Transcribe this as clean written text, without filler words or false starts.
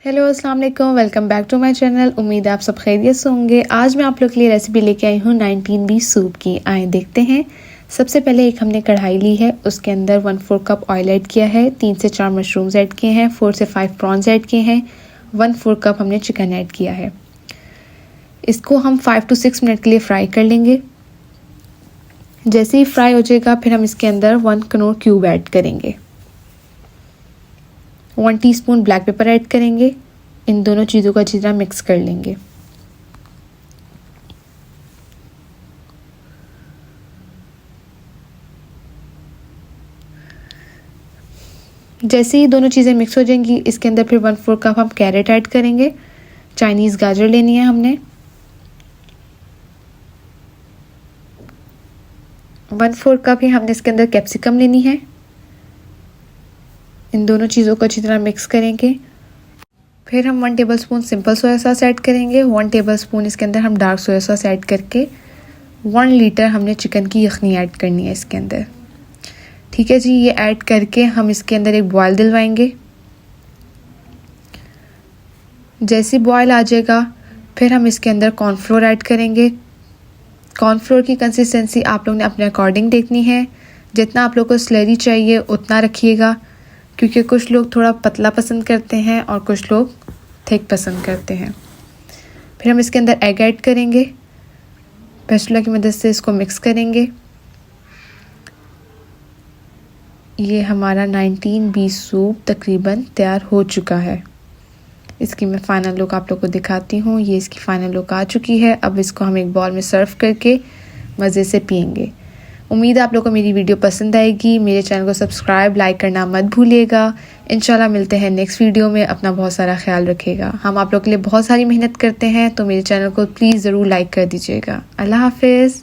Hello अस्सलाम वालेकुम, welcome back to my channel. उम्मीद है आप सब खैरियत से होंगे। आज मैं आप लोग के लिए रेसिपी लेके आई हूँ 19B सूप की। आए देखते हैं। सबसे पहले एक हमने कढ़ाई ली है, उसके अंदर 1/4 कप ऑयल ऐड किया है, 3 से 4 मशरूम्स ऐड किए हैं, 4 से 5 प्रॉन्स ऐड किए हैं, 1/4 कप हमने चिकन ऐड किया है। इसको हम 5 to 6 मिनट के लिए फ्राई कर लेंगे। जैसे ही फ्राई हो जाएगा फिर हम इसके अंदर 1 कनौर क्यूब ऐड करेंगे, 1 टीस्पून ब्लैक पेपर ऐड करेंगे। इन दोनों चीज़ों को अच्छी तरह मिक्स कर लेंगे। जैसे ही दोनों चीज़ें मिक्स हो जाएंगी, इसके अंदर फिर 1/4 कप हम कैरेट ऐड करेंगे। चाइनीज़ गाजर लेनी है हमने। 1/4 कप ही हमने इसके अंदर कैप्सिकम लेनी है। इन दोनों चीज़ों को अच्छी तरह मिक्स करेंगे। फिर हम 1 tablespoon simple soya sauce add करेंगे। 1 टेबलस्पून इसके अंदर हम डार्क सोया सॉस ऐड करके 1 लीटर हमने चिकन की यखनी ऐड करनी है इसके अंदर। ठीक है जी, ये ऐड करके हम इसके अंदर एक बॉयल दिलवाएंगे। जैसे बॉयल आ जाएगा फिर हम इसके अंदर कॉर्नफ्लोर ऐड करेंगे। कॉर्नफ्लोर की कंसिस्टेंसी आप लोग ने अपने अकॉर्डिंग देखनी है। जितना आप लोग को स्लरी चाहिए उतना रखिएगा, क्योंकि कुछ लोग थोड़ा पतला पसंद करते हैं और कुछ लोग थिक पसंद करते हैं। फिर हम इसके अंदर एग ऐड करेंगे। स्पैचुला की मदद से इसको मिक्स करेंगे। ये हमारा 19B सूप तकरीबन तैयार हो चुका है। इसकी मैं फ़ाइनल लुक आप लोग को दिखाती हूँ। ये इसकी फ़ाइनल लुक आ चुकी है। अब इसको हम एक बाउल में सर्व करके मज़े से पियेंगे। उम्मीद है आप लोग को मेरी वीडियो पसंद आएगी। मेरे चैनल को सब्सक्राइब लाइक करना मत भूलिएगा। इंशाल्लाह मिलते हैं नेक्स्ट वीडियो में। अपना बहुत सारा ख्याल रखिएगा। हम आप लोग के लिए बहुत सारी मेहनत करते हैं, तो मेरे चैनल को प्लीज़ ज़रूर लाइक कर दीजिएगा। अल्लाह हाफिज़।